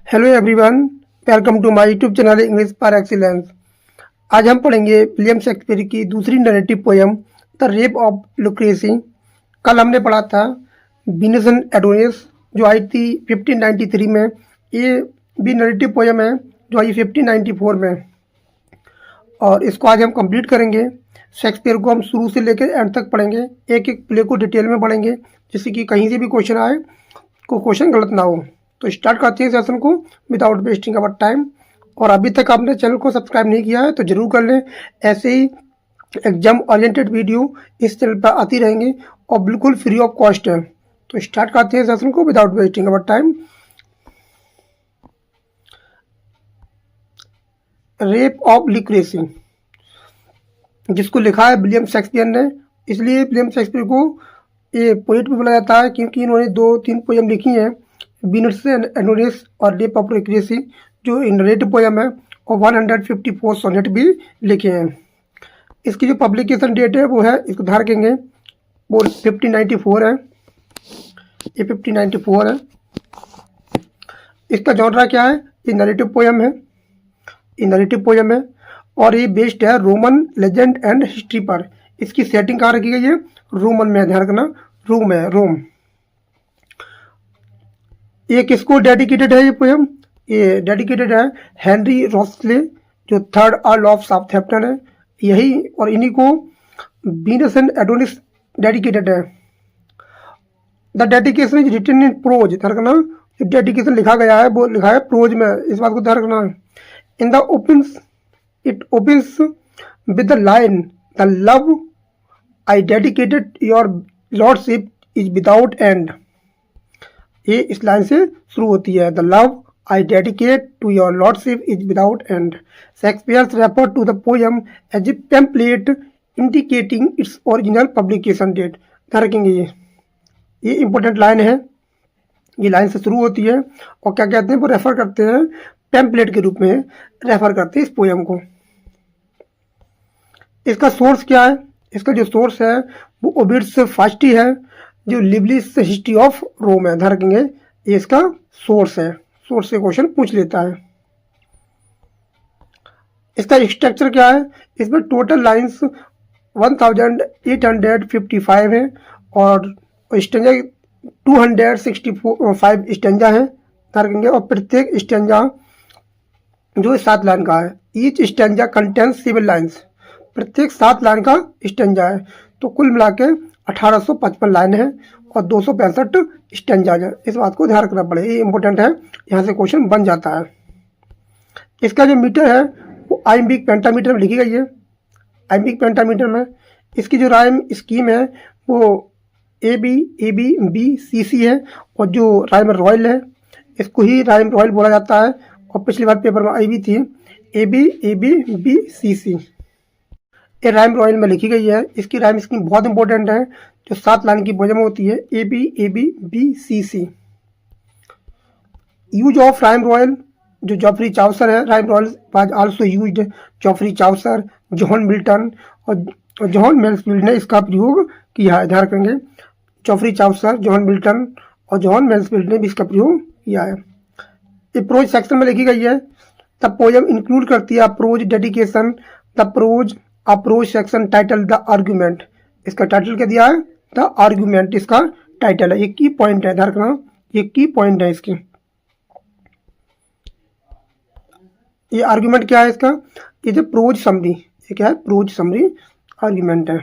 Hello everyone, welcome to my YouTube channel English for excellence. आज हम पढ़ेंगे William Shakespeare की दूसरी narrative poem the rape of Lucrece. कल हमने पढ़ा था वीनस एंड एडोनिस जो आई थी 1593 में। ये भी नरेटिव पोयम है जो आई 1594 में, और इसको आज हम कंप्लीट करेंगे। शेक्सपियर को हम शुरू से लेकर एंड तक पढ़ेंगे, एक एक प्ले को डिटेल में पढ़ेंगे, जिससे कि कहीं से भी क्वेश्चन आए को क्वेश्चन गलत ना हो। तो स्टार्ट करते हैं सेशन को विदाउट वेस्टिंग अवर टाइम। और अभी तक आपने चैनल को सब्सक्राइब नहीं किया है तो जरूर कर लें। ऐसे ही एग्जाम ओरिएंटेड वीडियो इस चैनल पर आती रहेंगी और बिल्कुल फ्री ऑफ कॉस्ट है। तो स्टार्ट करते हैं सेशन को without wasting our time. Rape of Lucrece, जिसको लिखा है विलियम शेक्सपियर ने, इसलिए विलियम शेक्सपियर को ये पोएट भी बोला जाता है क्योंकि इन्होंने 2-3 पोयम लिखी हैं, वीनस एंड एडोनिस और रेप ऑफ लुक्रेसी जो नरेटिव पोयम है, और 154 सोनेट भी लिखे हैं। इसकी जो पब्लिकेशन डेट है वो है, इसको ध्यान रखेंगे, वो 1594 है। ये 1594 है। इसका जॉनरा क्या है? ये नरेटिव पोयम है, ये नरेटिव पोयम है और ये बेस्ड है रोमन लेजेंड एंड हिस्ट्री पर। इसकी सेटिंग कहाँ रखी गई है? रोमन में, ध्यान रखना, रोम है, रोम। ये किसको डेडिकेटेड है? ये पोयम ये डेडिकेटेड है हेनरी रोस्ले, जो 3rd अर्ल ऑफ साउथहैम्पटन है, यही, और इन्हीं को वीनस एंड एडोनिस डेडिकेटेड है। The dedication is written in prose, ध्यान रखना, जो डेडिकेशन लिखा गया है वो लिखा है प्रोज में, इस बात को ध्यान रखना। In the opens it opens with the line the love I dedicated your lordship is without end. ये इस लाइन से शुरू होती है, the love I dedicate to your lordship is without end. Shakespeare refer to the poem as a template indicating its original publication date. ध्यान रखेंगे, ये important line है, ये लाइन से शुरू होती है और क्या कहते हैं, वो रेफर करते हैं, टेम्पलेट के रूप में रेफर करते हैं इस पोयम को। इसका सोर्स क्या है? इसका जो सोर्स है वो ओविड्स फास्टी है, जो लिवलिस हिस्ट्री ऑफ रोम है। ध्यान रखेंगे, ये इसका सोर्स है, सोर्स से क्वेश्चन पूछ लेता है। इसका स्ट्रक्चर क्या है? इसमें टोटल लाइंस 1855 है और स्टेंजा 265 स्टेंजा है। ध्यान रखेंगे, और प्रत्येक स्टेंजा जो 7 लाइन का है। ईच स्टेंजा कंटेन्स 7 लाइन्स, प्रत्येक 7 लाइन का स्टेंजा है। तो कुल मिला के 1855 लाइन है और 265 स्टेंजाज है। इस बात को ध्यान रखना पड़ेगा, ये इंपॉर्टेंट है, यहाँ से क्वेश्चन बन जाता है। इसका जो मीटर है वो आइम्बिक पेंटामीटर में लिखी गई है, आइम्बिक पेंटामीटर में। इसकी जो राइम स्कीम है वो ABABBCC है, और जो राइम रॉयल है इसको ही राइम रॉयल बोला जाता है, और पिछली बार पेपर में आई भी थी ABABBCC। ये राइम रॉयल में लिखी गई है। इसकी राइम स्कीम बहुत इंपॉर्टेंट है, जो 7 लाइन की पोयम होती है, ABABBCC। Use of rhyme royal, जो जॉफरी चाउसर है, rhyme royal was also used, Geoffrey Chaucer, John Milton और जॉन मेल्सफील्ड ने इसका प्रयोग किया है। ध्यान रखेंगे, जॉफरी चाउसर, जॉन मिल्टन और जॉन मेल्सफील्ड ने भी इसका प्रयोग किया है। ये प्रोज सेक्शन में लिखी गई है। द पोयम इंक्लूड करती है prose dedication, the prose approach section title the argument. इसका टाइटल क्या दिया है? द आर्ग्यूमेंट इसका टाइटल है। ये की पॉइंट है, ध्यान रखना, ये की पॉइंट है इसकी। ये आर्ग्यूमेंट क्या है इसका? ये जो प्रोज समरी, ये क्या है? प्रोज समरी आर्ग्यूमेंट है।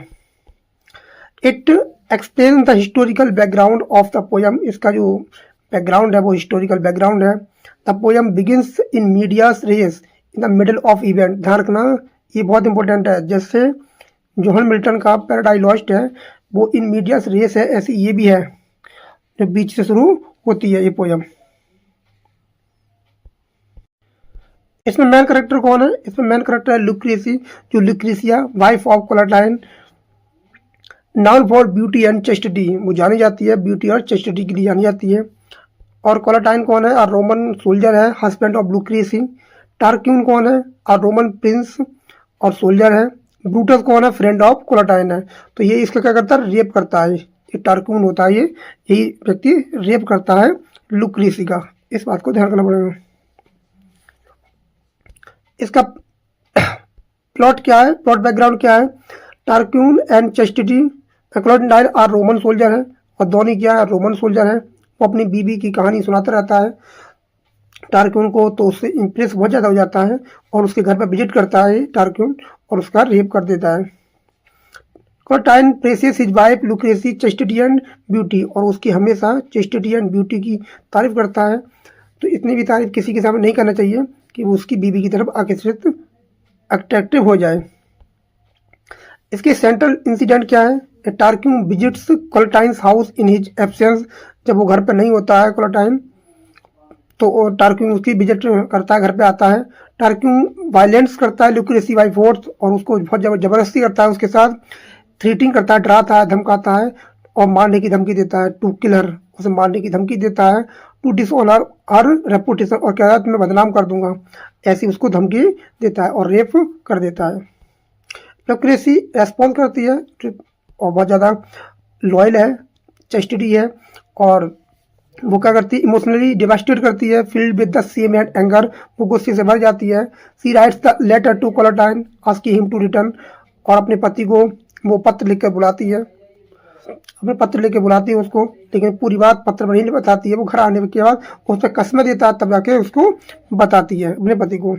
It explain the historical background of the poem. इसका जो बैकग्राउंड है वो हिस्टोरिकल बैकग्राउंड है। The poem begins in medias res in the middle of event. ध्यान रखना, ये बहुत इंपॉर्टेंट है। जैसे जॉन मिल्टन का पैराडाइज लॉस्ट है वो इन मीडियास रेस है, ऐसे ये भी है, जो बीच से शुरू होती है ये पोयम। इसमें मेन करेक्टर कौन है? इसमें मेन करेक्टर है लुक्रेसी, जो Lucretia wife of Collatine, known for beauty and chastity, वो जानी जाती है, ब्यूटी और चेस्टिटी के लिए जानी जाती है। और कोलाटाइन कौन है? और रोमन सोल्जर है, हस्बैंड ऑफ लुक्रेसी। टार्क्यून कौन है? और रोमन प्रिंस और सोल्जर है। ब्रूटस कौन है? फ्रेंड ऑफ कोलाटाइन है। तो ये इसका क्या करता है? रेप करता है। ये टार्क्यून होता है, यही व्यक्ति रेप करता है लुक्रेसी का। इस बात को ध्यान रखना पड़ेगा। इसका प्लॉट क्या है, प्लॉट बैकग्राउंड क्या है? Tarquin and chastity Collatine are Roman soldier है, और दोनों क्या है, रोमन सोल्जर है। वो अपनी बीबी की कहानी सुनाता रहता है टारक्यून को, तो उससे इम्प्रेस बहुत ज़्यादा हो जाता है और उसके घर पर विजिट करता है टारक्यून और उसका रेप कर देता है। क्लोटाइन प्रेसियस हिज वाइफ लुक्रेसी चेस्टिटियन ब्यूटी, और उसकी हमेशा चेस्टिटियन ब्यूटी की तारीफ करता है। तो इतनी भी तारीफ किसी के सामने नहीं करना चाहिए कि वो उसकी बीवी की तरफ आकर्षित अट्रैक्टिव हो जाए। इसके सेंट्रल इंसिडेंट क्या है? Tarquin visits Collatine's house in his absence, जब वो घर पर नहीं होता है क्लोटाइन, तो टारक्यून उसकी विजिट करता है, घर पे आता है। टारक्यून वायलेंस करता है लुक्रेसी बाई फोर्स, और उसको बहुत जबरदस्ती करता है उसके साथ, थ्रीटिंग करता है, डराता है, धमकाता है और मारने की धमकी देता है। टू किलर, उसे मारने की धमकी देता है। टू डिसऑनर हर रेपुटेशन, और कहता है तुम्हें बदनाम कर दूंगा, ऐसी उसको धमकी देता है और रेप कर देता है। लुक्रेसी रेस्पॉन्स करती है और बहुत ज़्यादा लॉयल है, चेस्टिटी है, और वो क्या करती है, इमोशनली डिवास्टेट करती है, filled with the shame and anger, वो गुस्से से भर जाती है। She writes the letter to Collatine asking him to return, और अपने पति को वो पत्र लिखकर बुलाती है, अपने पत्र लेके बुलाती है उसको, लेकिन पूरी बात पत्र में नहीं बताती है। वो घर आने के बाद उस पर कसमें देता है, तब जाके उसको बताती है अपने पति को।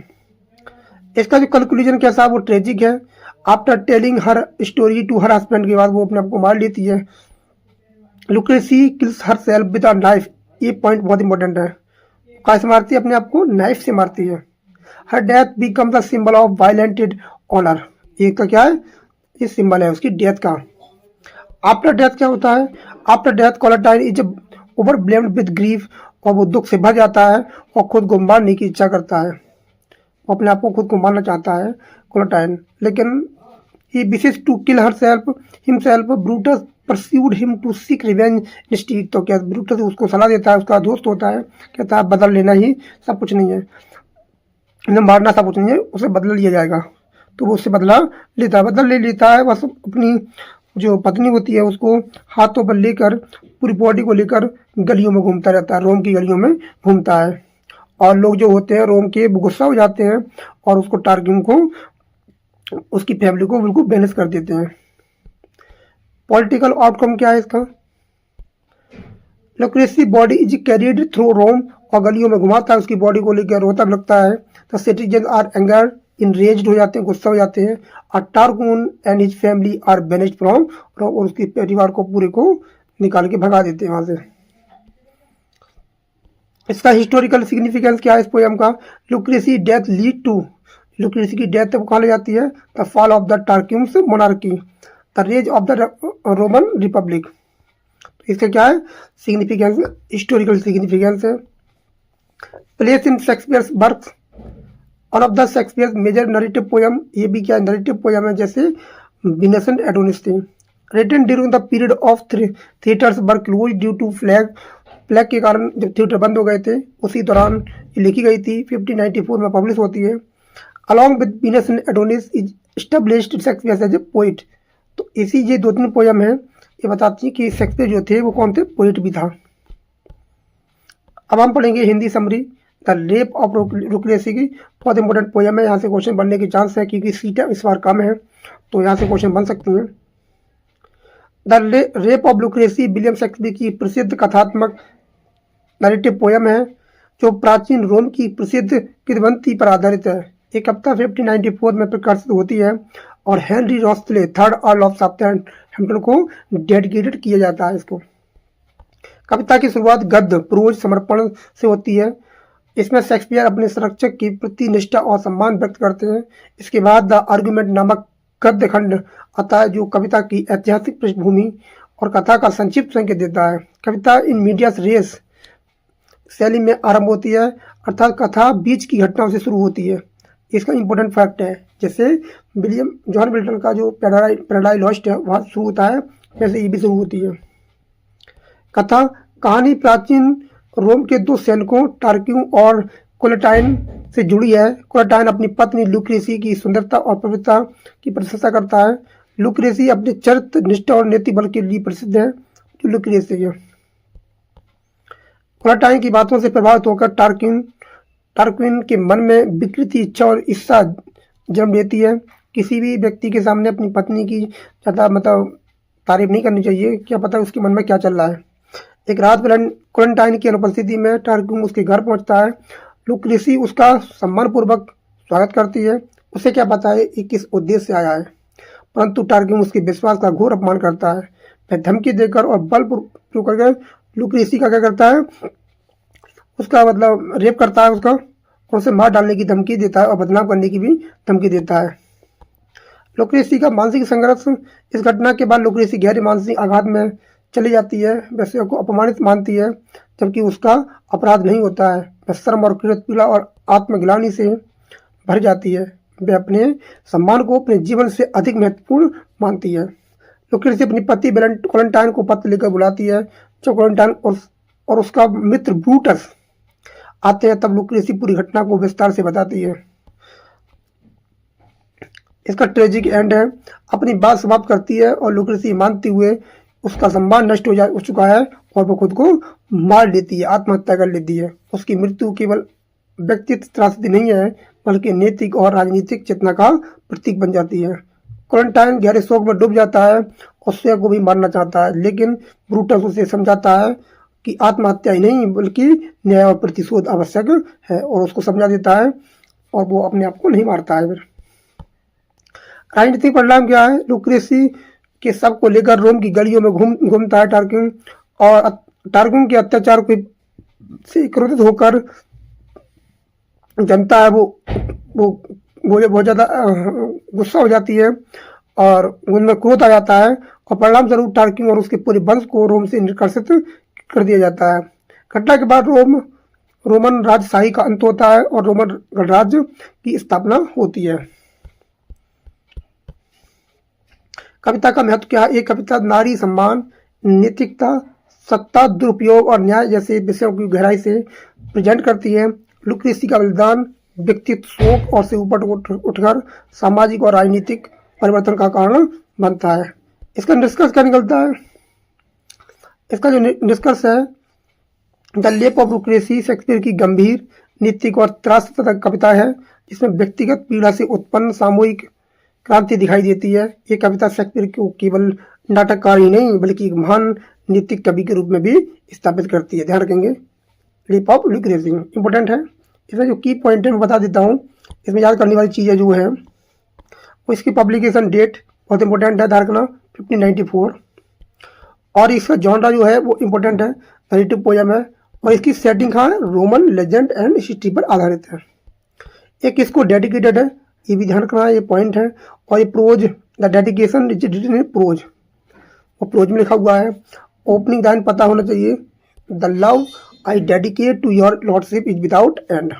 इसका जो कंक्लूजन कैसा है, वो ट्रेजिक है। After telling her story to her husband के बाद वो अपने आप को मार लेती है। Lucrece kills herself with a knife, ये पॉइंट बहुत इंपॉर्टेंट है। कैसे मारती है अपने आप को? नाइफ से मारती है। Her death becomes the symbol of violated honour, ये का क्या है, ये सिंबल है उसकी डेथ का। आफ्टर डेथ क्या होता है? After death Collatine is overwhelmed with grief, और वो दुख से भर जाता है और खुद को मारने की इच्छा करता है, वो अपने आप को खुद को मारना चाहता है क्लोटाइन, लेकिन he wishes to kill herself himself. Brutus persuaded him to seek revenge instead, तो क्या ब्रूटस उसको सलाह देता है, उसका दोस्त होता है, कहता है बदल लेना ही सब कुछ नहीं है, इन्हें मारना सब कुछ नहीं है, उसे बदला लिया जाएगा। तो वो उससे बदला लेता है, बदल ले लेता है। बस अपनी जो पत्नी होती है उसको हाथों पर लेकर, पूरी बॉडी को लेकर गलियों में घूमता रहता है, रोम की गलियों में घूमता है, और लोग जो होते हैं रोम के वो गुस्सा हो जाते हैं और उसको टारक्यून को, उसकी फैमिली को बिल्कुल बैनिश कर देते हैं। पॉलिटिकल आउटकम क्या है इसका? लुक्रेसी बॉडी इज कैरिड थ्रू रोम, और गलियों में घुमाता है उसकी बॉडी को लेकर, रोता लगता है। The citizen are anger enraged हो जाते हैं, गुस्सा हो जाते हैं। और Tarquin and his family are banished from, और उसके परिवार को पूरे को निकाल के भगा देते हैं वहां से। इसका हिस्टोरिकल सिग्निफिकेंस क्या है इस पोयम का? Lucrece death lead to, Lucrece की डेथ तब कहा जाती है the fall of the Tarquins monarchy, the rise of the Roman republic. इसका क्या है सिग्निफिकेंस, हिस्टोरिकल सिग्निफिकेंस है। Place in Shakespeare's works, one of the Shakespeare's major narrative poem, ये भी क्या नरेटिव पोयम है, जैसे वीनस एंड एडोनिस थी। Written during the period of theatres were closed due to plague के कारण जब थिएटर बंद हो गए थे, उसी दौरान ये लिखी गई थी। 1594 में पब्लिश होती है। Along with Venus and Adonis is established Shakespeare as a poet, तो इसी ये दो तीन पोयम है, ये बताती है कि शेक्सपियर जो थे वो कौन थे, पोइट भी था। अब हम पढ़ेंगे Hindi summary. The rape of Lucrece की बहुत इंपॉर्टेंट पोयम है, यहाँ से क्वेश्चन बनने के चांस है क्योंकि सीटें इस बार कम है, तो यहाँ से क्वेश्चन बन सकती हैं। The rape of Lucrece William Shakespeare की प्रसिद्ध कथात्मक नरेटिव पोयम है, जो प्राचीन रोम की प्रसिद्ध किंवदंती पर आधारित है। एक कविता 1594 में प्रकाशित होती है और Henry Wriothesley third earl of Southampton को डेडिकेटेड किया जाता है इसको। कविता की शुरुआत गद्य प्रोज समर्पण से होती है। इसमें शेक्सपियर अपने संरक्षक की प्रति निष्ठा और सम्मान व्यक्त करते हैं। इसके बाद द आर्गुमेंट नामक गद्य खंड आता है, जो कविता की ऐतिहासिक पृष्ठभूमि और कथा का संक्षिप्त संकेत देता है। कविता इन मीडियास रेस शैली में आरंभ होती है, अर्थात कथा बीच की घटनाओं से शुरू होती है। इसका इंपॉर्टेंट फैक्ट है, जैसे विलियम जॉन मिल्टन का जो पैराडाइज लॉस्ट है वहाँ शुरू होता है, वैसे ये भी शुरू होती है। कथा कहानी प्राचीन रोम के दो सैनिकों टारक्यून और क्लोटाइन से जुड़ी है। क्लोटाइन अपनी पत्नी लुक्रेसी की सुंदरता और पवित्रता की प्रशंसा करता है। लुक्रेसी अपने चरित्र निष्ठा और नीति बल के लिए प्रसिद्ध है, जो लुक्रेसी है। क्लोटाइन की बातों से प्रभावित होकर टार्क्विन के मन में विकृति इच्छा और ईर्ष्या जन्म लेती है। किसी भी व्यक्ति के सामने अपनी पत्नी की ज़्यादा मतलब तारीफ नहीं करनी चाहिए, क्या पता उसके मन में क्या चल रहा है। एक रात क्लेमेंटाइन की अनुपस्थिति में टार्क्विन उसके घर पहुंचता है। लुक्रेसी उसका सम्मानपूर्वक स्वागत करती है। उसे क्या पता है कि किस उद्देश्य से आया है, परंतु टार्क्विन उसके विश्वास का घोर अपमान करता है। वह धमकी देकर और बलपूर्वक करके लुक्रेसी का क्या करता है, उसका मतलब रेप करता है उसका, और उसे मार डालने की धमकी देता है और बदनाम करने की भी धमकी देता है। लुक्रेसी का मानसिक संघर्ष। इस घटना के बाद लुक्रेसी गहरे मानसिक आघात में चली जाती है। वह स्वयं को अपमानित मानती है, जबकि उसका अपराध नहीं होता है। वह शर्म और पीड़ा और आत्मग्लानि से भर जाती है। वह अपने सम्मान को अपने जीवन से अधिक महत्वपूर्ण मानती है। लुक्रेसी अपनी पति क्लेमेंटाइन को पत्र लेकर बुलाती है। जब क्लेमेंटाइन और उसका मित्र ब्रूटस आते हैं, तब लुक्रेसी पूरी घटना को विस्तार से बताती है। इसका ट्रेजिक एंड है। अपनी बात समाप्त करती है और लुक्रेसी मानते हुए उसका सम्मान नष्ट हो चुका है और वो खुद को मार लेती है, आत्महत्या कर लेती है। उसकी मृत्यु केवल व्यक्तित्व त्रासदी नहीं है, बल्कि नैतिक और राजनीतिक चेतना का प्रतीक बन जाती है। क्लेमेंटाइन गहरे शोक में डूब जाता है और स्वयं को भी मारना चाहता है, लेकिन ब्रूटस उसे समझाता है कि आत्महत्या ही नहीं बल्कि न्याय और प्रतिशोध आवश्यक है, और उसको समझा देता है और वो अपने आप को नहीं मारता है। फिर राजनीतिक परिणाम क्या है? लुक्रेसी के शव को लेकर रोम की गलियों में घूमता है टार्क्विन, और टार्क्विन के अत्याचार से क्रोधित होकर जनता है वो बहुत ज़्यादा गुस्सा हो जाती है और उनमें क्रोध आ जाता है, और परिणाम स्वरूप टार्क्विन और उसके पूरे वंश को रोम से निष्कासित कर दिया जाता है। घटना के बाद रोमन राजशाही का अंत होता है और रोमन गणराज्य की स्थापना होती है। कविता का महत्व क्या है? एक कविता नारी सम्मान, नैतिकता, सत्ता दुरुपयोग और न्याय जैसे विषयों की गहराई से प्रेजेंट करती है। लुक्रेसी का बलिदान व्यक्तित्व शोक और से ऊपर उठकर सामाजिक और राजनीतिक परिवर्तन का कारण बनता है। इसका निष्कर्ष क्या निकलता है? इसका जो निष्कर्ष है, द लेप ऑफ लुक्रेसी शेक्सपियर की गंभीर नैतिक और त्रासदायक कविता है, जिसमें व्यक्तिगत पीड़ा से उत्पन्न सामूहिक क्रांति दिखाई देती है। ये कविता शेक्सपियर को केवल नाटककार ही नहीं बल्कि एक महान नैतिक कवि के रूप में भी स्थापित करती है। ध्यान रखेंगे, लेप ऑफ लुक्रेसी इंपॉर्टेंट है। इसमें जो की पॉइंट है मैं बता देता हूँ। इसमें याद करने वाली चीज़ें जो है वो इसकी पब्लिकेशन डेट बहुत इंपॉर्टेंट है, ध्यान रखना 1594, और इसका जॉनरा जो है वो इम्पोर्टेंट है, नैरेटिव पोयम है, और इसकी सेटिंग कहाँ है? रोमन लेजेंड एंड हिस्ट्री पर आधारित है। एक इसको डेडिकेटेड है, ये भी ध्यान रखना है, ये पॉइंट है। और ये prose, the dedication is written in prose, वो प्रोज में लिखा हुआ है। ओपनिंग लाइन पता होना चाहिए, the love I dedicate to your lordship is without end.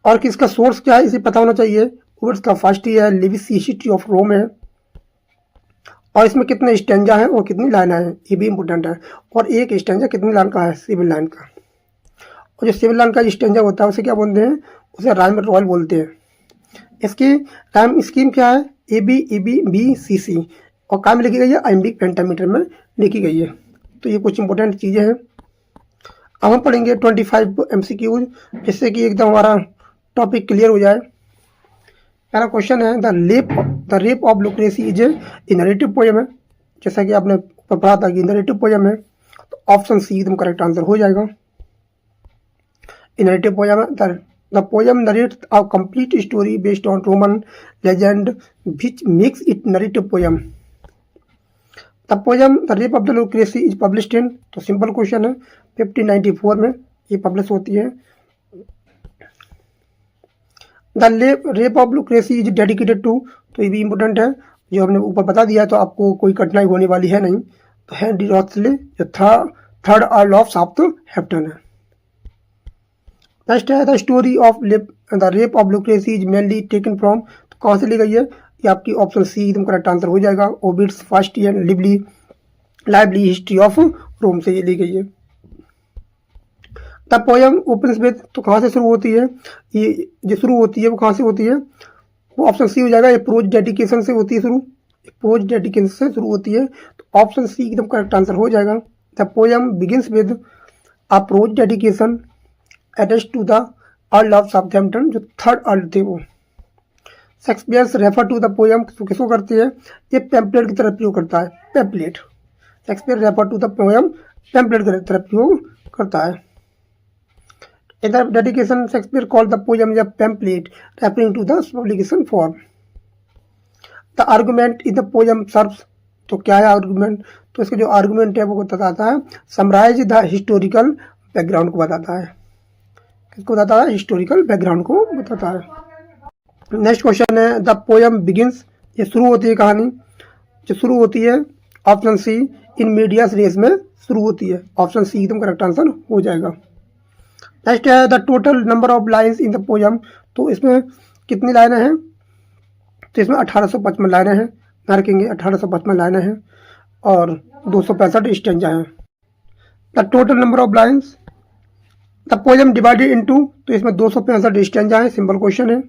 और किसका सोर्स क्या है इसे पता होना चाहिए। वर्ड्स का फर्स्ट ही है, लिविस हिस्ट्री ऑफ रोम है, और इसमें कितने स्टेंजा हैं और कितनी लाइन है ये भी इंपॉर्टेंट है। और एक स्टेंजा कितनी लाइन का है? 7 लाइन का। और जो 7 लाइन का स्टेंजा होता है उसे क्या बोलते हैं? उसे राइम रॉयल बोलते हैं। इसकी टाइम स्कीम क्या है? ABABBCC, और काम लिखी गई है आइम्बिक पेंटामीटर में लिखी गई है। तो ये कुछ इंपॉर्टेंट चीज़ें हैं। अब हम पढ़ेंगे 25 MCQs, जिससे कि एकदम हमारा टॉपिक क्लियर हो जाए। पहला क्वेश्चन है, the rape of Lucrece is a narrative poem है। जैसा कि आपने पढ़ा था कि नैरेटिव पोएम है, तो ऑप्शन सी एकदम करेक्ट आंसर हो जाएगा। नैरेटिव पोएम है, the poem narrates a complete story based on Roman legend which makes it narrative poem. The poem the rape of the Lucrece is published in, तो simple question है, 1594 में ये publish होती है। The rape of Lucrece is dedicated to, तो ये भी important है, जो हमने ऊपर बता दिया है, तो आपको कोई कठिनाई होने वाली है नहीं। तो हेनरी रॉथले जो थर्ड अर्ल ऑफ साउथहैम्पटन है। नेक्स्ट है, the story of the rape of Lucrece is mainly taken from, तो कहाँ से ली गई है? ये आपकी ऑप्शन सी एकदम करेक्ट आंसर हो जाएगा। Ovid's Fasti and Livy's history of Rome से ये ली गई है। द पोएम ओपन्स विद, तो कहाँ से शुरू होती है? ये जो शुरू होती है वो कहाँ से होती है? वो ऑप्शन सी हो जाएगा। ये प्रोज डेडिकेशन से होती है शुरू, प्रोज डेडिकेशन से शुरू होती है, तो ऑप्शन सी एकदम करेक्ट आंसर हो जाएगा। The poem begins with a prose dedication addressed to the earl of Southampton, जो थर्ड अर्ल थे वो। Shakespeare refer to the poem, किसको करती है, ये पैम्पलेट की तरफ प्रयोग करता है, pamphlet. Shakespeare refer to the poem, pamphlet की तरफ प्रयोग करता है। In the dedication, Shakespeare called the poem a pamphlet, referring to the publication form. The argument in the poem serves, तो क्या है आर्गुमेंट, तो इसका जो आर्गुमेंट है वो बताता है समराइज द हिस्टोरिकल बैकग्राउंड को बताता है। किसको बताता है, हिस्टोरिकल बैकग्राउंड को बताता है। नेक्स्ट क्वेश्चन है द पोयम बिगिंस, ये शुरू होती है कहानी, जो शुरू होती है ऑप्शन सी इन मीडियास रेस में शुरू होती है, ऑप्शन सी एकदम करेक्ट आंसर हो जाएगा। नेक्स्ट है the total number of lines in the poem, तो इसमें कितनी लाइनें हैं, तो इसमें 1855 लाइनें हैं, ध्यान रखेंगे 1855 लाइनें हैं और 265 स्टेंजा हैं। The total number of lines the poem divided into, तो इसमें 265 स्टेंजा हैं, सिंपल क्वेश्चन है।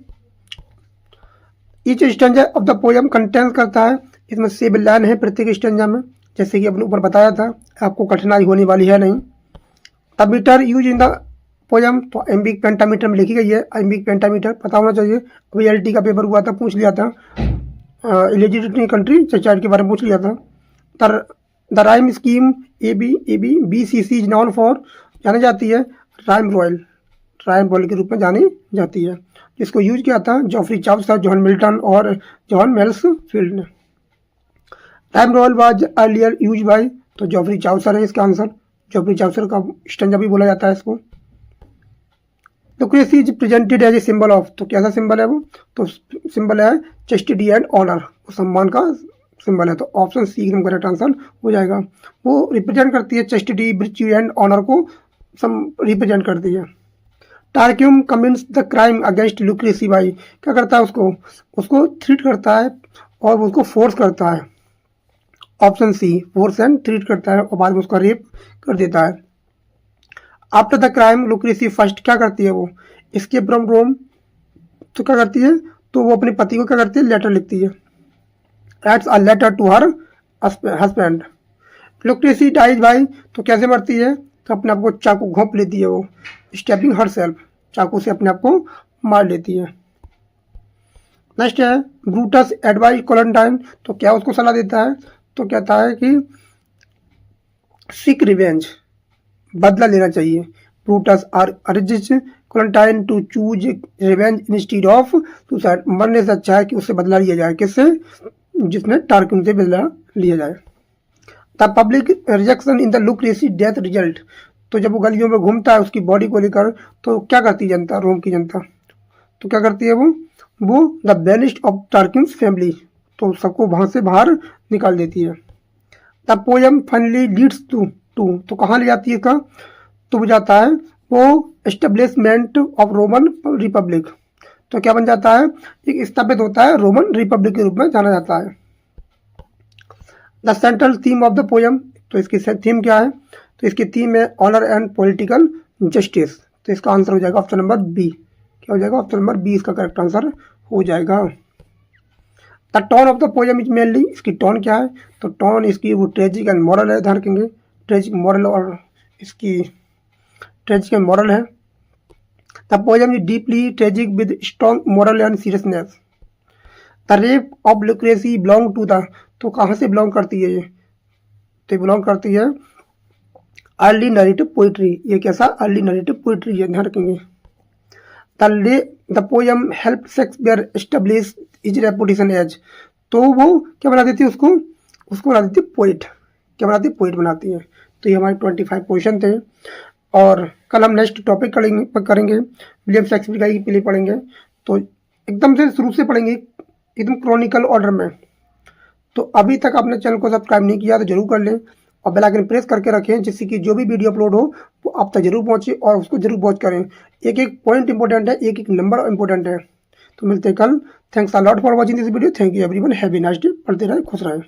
Each stanza of the poem contains करता है, इसमें 7 लाइन है प्रत्येक स्टेंजा में, जैसे कि अपने ऊपर बताया था, आपको कठिनाई होने वाली है नहीं। The metre use in the poem, तो एम्बिक पेंटामीटर में लिखी गई है, एम्बिक पेंटामीटर पता होना चाहिए, अभी एलटी का पेपर हुआ था, पूछ लिया था, इलिजिबिलिटी कंट्री चार्ट के बारे में पूछ लिया था। The rhyme scheme A B B C C is known for, जानी जाती है राइम रॉयल के रूप में जानी जाती है, जिसको यूज किया था जॉफरी चाउसर, जॉन मिल्टन और जॉन मेल्सफील्ड ने। Rhyme royal was earlier use by, तो जॉफरी चाउसर है इसका आंसर, जॉफरी चाउसर का स्टेंजा भी बोला जाता है इसको। Lucrece is presented as a symbol of, तो कैसा सिंबल है वो, तो सिंबल है चेस्टिटी एंड ऑनर, सम्मान का सिंबल है, तो ऑप्शन सी एकदम करेक्ट आंसर हो जाएगा। वो रिप्रेजेंट करती है चेस्टिटी, वर्च्यू एंड ऑनर को रिप्रेजेंट करती है। Tarquin commits the crime against Lucrece by, क्या करता है, उसको थ्रीट करता है और उसको फोर्स करता है, option C force and threat करता है और बाद में उसका रेप कर देता है। आफ्टर द क्राइम लुक्रेसी फर्स्ट क्या करती है, वो एस्केप फ्रॉम रोम, तो क्या करती है, तो वो अपने पति को क्या करती है, लेटर लिखती है, writes a letter to her husband. Lucrece dies by, तो कैसे मरती है, तो अपने आप को चाकू घोंप लेती है, वो स्टैबिंग हर सेल्फ, चाकू से अपने आप को मार लेती है। नेक्स्ट है ब्रूटस एडवाइज कोलेंटाइन, तो क्या उसको सलाह देता है, तो कहता है कि सीक रिवेंज, बदला लेना चाहिए। Brutus urges Collatine to choose revenge instead of suicide, मरने से अच्छा है कि उससे बदला लिया जाए, किससे, जिसने टार्क्यूम से बदला लिया जाए। The public rejection in the Lucrece death result, तो जब वो गलियों में घूमता है उसकी बॉडी को लेकर, तो क्या करती है जनता, रोम की जनता, तो क्या करती है वो the banished of Tarquins family, तो सबको वहां से बाहर निकाल देती है। The poem finally leads to, तो कहाँ ले जाती है इसका, तो वो जाता है वो एस्टेब्लिशमेंट ऑफ रोमन रिपब्लिक, तो क्या बन जाता है, एक स्थापित होता है रोमन रिपब्लिक के रूप में जाना जाता है। The central theme of the poem, तो इसकी थीम क्या है, तो इसकी थीम है ऑनर एंड पॉलिटिकल जस्टिस, तो इसका आंसर हो जाएगा ऑप्शन नंबर बी, क्या हो जाएगा, ऑप्शन नंबर बी इसका करेक्ट आंसर हो जाएगा। The tone of the poem is mainly, इसकी टोन क्या है, तो टोन इसकी वो ट्रेजिक एंड मॉरल है, ध्यान रखेंगे ट्रेजिक मॉरल, और इसकी ट्रेजिक एंड मॉरल है। The poem is deeply tragic with strong moral and seriousness. The rape of Lucrece belong to the, तो कहाँ से बिलोंग करती है ये, तो बिलोंग करती है अर्ली नरेटिव पोइट्री, ये कैसा अर्ली नरेटिव पोइट्री है, ध्यान रखेंगे। The poem help Shakespeare establish his reputation as, तो वो क्या बना देती है, उसको बना देती है पोइट, क्या बनाती है, पोइट बनाती है। तो ये हमारे 25 क्वेश्चन थे और कल हम नेक्स्ट टॉपिक करेंगे विलियम शेक्सपियर का ही प्ले पढ़ेंगे, तो एकदम से शुरू से पढ़ेंगे एकदम क्रॉनिकल ऑर्डर में। तो अभी तक आपने चैनल को सब्सक्राइब नहीं किया तो जरूर कर लें और बेल आइकन प्रेस करके रखें, जिससे कि जो भी वीडियो अपलोड हो वो आप तक जरूर पहुंचे और उसको जरूर वॉच करें। एक एक पॉइंट इंपॉर्टेंट है, एक एक नंबर इंपॉर्टेंट है। तो मिलते हैं कल। Thanks a lot for watching this video. Thank you everyone, have a nice day. पढ़ते रहें, खुश रहें।